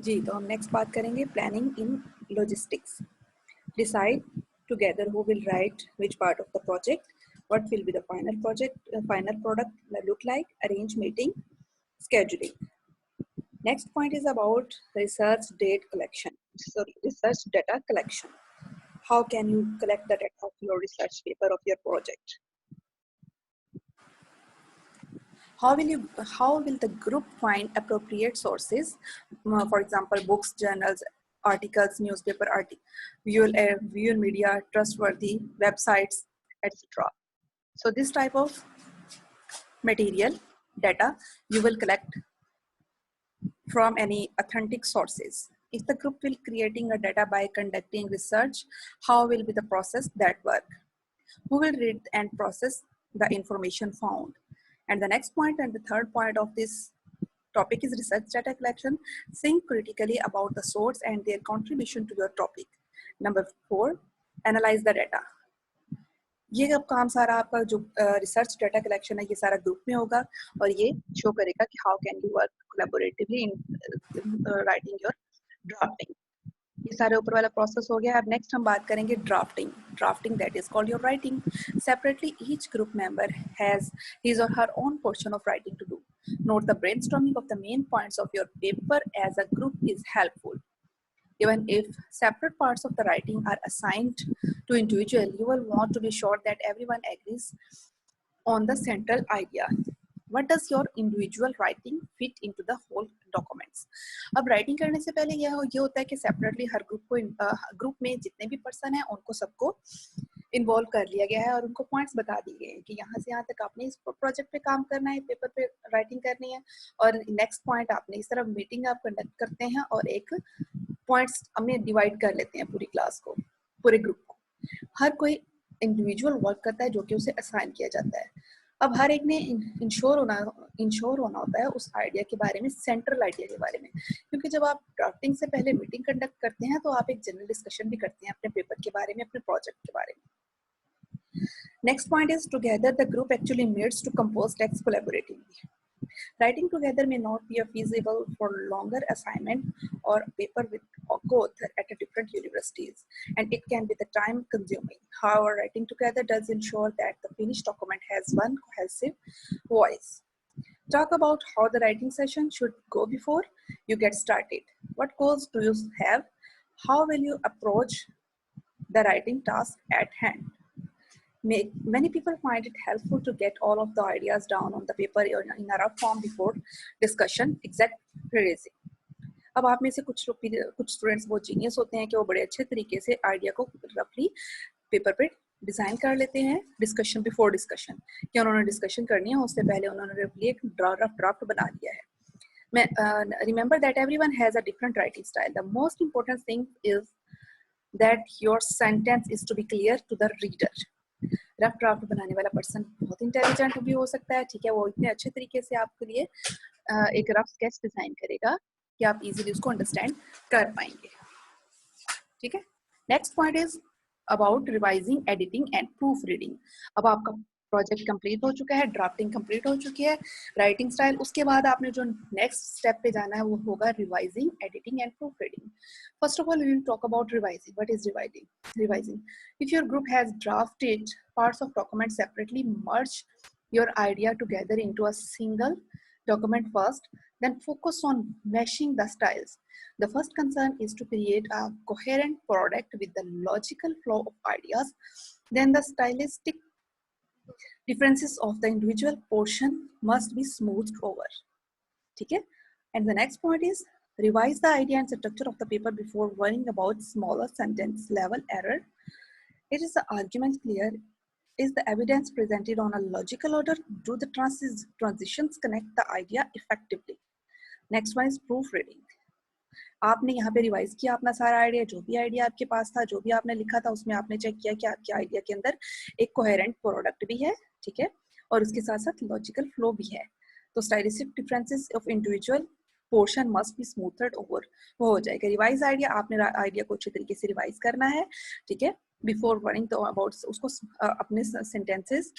जी, तो हम नेक्स्ट बात करेंगे planning in logistics. Decide together who will write which part of the project, what will be the final product look like, arrange meeting, scheduling. Next point is about research data collection. How can you collect the data of your research paper of your project? How will the group find appropriate sources? For example, books, journals, articles, newspaper visual media, trustworthy websites, etc. So this type of material data you will collect from any authentic sources. If the group will creating a data by conducting research, how will be the process that work? Who will read and process the information found? And the next point and the third point of this topic is research data collection. Think critically about the source and their contribution to your topic. Number 4, analyze the data. ये अब काम सारा आपका जो research data collection है ये सारा group में होगा और ये शो करेगा कि how can you work collaboratively in writing your drafting. ये सारे ऊपर वाला प्रोसेस हो गया। अब नेक्स्ट हम बात करेंगे drafting that is called your writing. Separately each group member has his or her own portion of writing to do. Note the brainstorming of the main points of your paper as a group is helpful. Even if separate parts of the writing are assigned to individual, you will want to be sure that everyone agrees on the central idea. What does your individual writing fit into the whole documents? अब writing करने से पहले ये होता है कि separately हर group में जितने भी पर्सन हैं उनको सबको इन्वॉल्व कर लिया गया है और उनको पॉइंट्स बता दिए गए हैं कि यहाँ से यहाँ तक आपने इस प्रोजेक्ट पे काम करना है, पेपर पे राइटिंग करनी है और नेक्स्ट पॉइंट आपने इस तरह मीटिंग आप कंडक्ट करते हैं और एक पॉइंट्स हमें डिवाइड कर लेते हैं पूरी क्लास को, पूरे ग्रुप को। हर कोई इंडिविजुअल वर्क करता है जो कि उसे असाइन किया जाता है। अब हर एक ने इंश्योर होना होता है उस आइडिया के बारे में, सेंट्रल आइडिया के बारे में, क्योंकि जब आप ड्राफ्टिंग से पहले मीटिंग कंडक्ट करते हैं तो आप एक जनरल डिस्कशन भी करते हैं अपने पेपर के बारे में, अपने प्रोजेक्ट के बारे में। Next point is together the group actually meets to compose text collaboratively. Writing together may not be feasible for longer assignment or paper with co-author at different universities, and it can be the time consuming. However, writing together does ensure that the finished document has one cohesive voice. Talk about how the writing session should go before you get started. What goals do you have? How will you approach the writing task at hand? Many people find it helpful to get all of the ideas down on the paper in a rough form before discussion, exact phrasing. अब आप में से कुछ students वो genius होते हैं कि वो बड़े अच्छे तरीके से आइडिया को रफली पेपर पे डिजाइन कर लेते हैं डिस्कशन बिफोर डिस्कशन, कि उन्होंने डिस्कशन करनी है उससे पहले उन्होंने रफली एक रफ ड्राफ्ट बना लिया है। Remember that everyone has a different writing style. The most important thing is that your sentence is to be clear to the reader. Rough draft बनाने वाला पर्सन बहुत इंटेलिजेंट भी हो सकता है, ठीक है, वो इतने अच्छे तरीके से आपके लिए एक रफ स्केच डिजाइन करेगा कि आप इजीली उसको अंडरस्टैंड कर पाएंगे, ठीक है। Next point is about revising, editing and proof reading. अब आपका प्रोजेक्ट कंप्लीट हो चुका है, ड्राफ्टिंग कंप्लीट हो चुकी है, राइटिंग स्टाइल, उसके बाद आपने जो नेक्स्ट स्टेप पे जाना है वो होगा revising, editing and proof reading. First of all, we will talk about revising. What is revising? If your group has drafted parts of documents separately, merge your idea together into a single document first, then focus on meshing the styles. The first concern is to create a coherent product with the logical flow of ideas. Then the stylistic differences of the individual portion must be smoothed over. Okay? And the next point is revise the idea and structure of the paper before worrying about smaller sentence level error. Is the argument clear? Is the evidence presented on a logical order? Do the transitions connect the idea effectively? Next one is proofreading. आपने यहाँ पे revise किया अपना सारा idea, जो भी idea आपके पास था, जो भी आपने लिखा था, उसमें आपने चेक किया कि आपके आइडिया के अंदर एक कोहेरेंट प्रोडक्ट भी है, ठीक है, और उसके साथ साथ लॉजिकल फ्लो भी है। तो stylistic differences of individual portion must be smoothed over, वो हो जाएगा। रिवाइज आइडिया, आपने आइडिया को अच्छे तरीके से रिवाइज करना है, ठीक है, बिफोर वर्निंग तो अबाउट उसको अपने सेंटेंसेस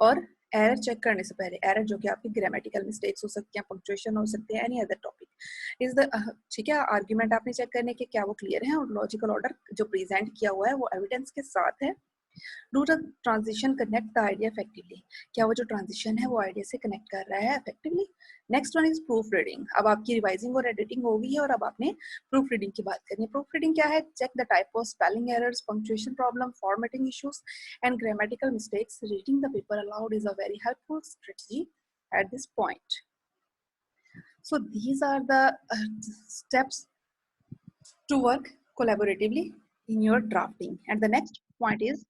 और एरर चेक करने से पहले, एरर जो कि आपकी ग्रामेटिकल मिस्टेक्स हो सकती हैं, पंक्चुएशन हो सकती है, any other topic is the, ठीक है, आर्ग्यूमेंट आपने चेक करने के क्या वो क्लियर है और लॉजिकल ऑर्डर जो प्रेजेंट किया हुआ है वो एविडेंस के साथ है। Do the transition connect the idea effectively, क्या वो जो ट्रांजिशन है वो आइडिया से कनेक्ट कर रहा है effectively. Next one is proof reading. अब आपकी रिवाइजिंग और एडिटिंग हो गई है और अब आपने प्रूफ रीडिंग की बात करनी है। प्रूफ रीडिंग क्या है? Check the type of spelling errors, punctuation problem, formatting issues and grammatical mistakes. Reading the paper aloud is a very helpful strategy at this point. So these are the steps to work collaboratively in your drafting. And the next point is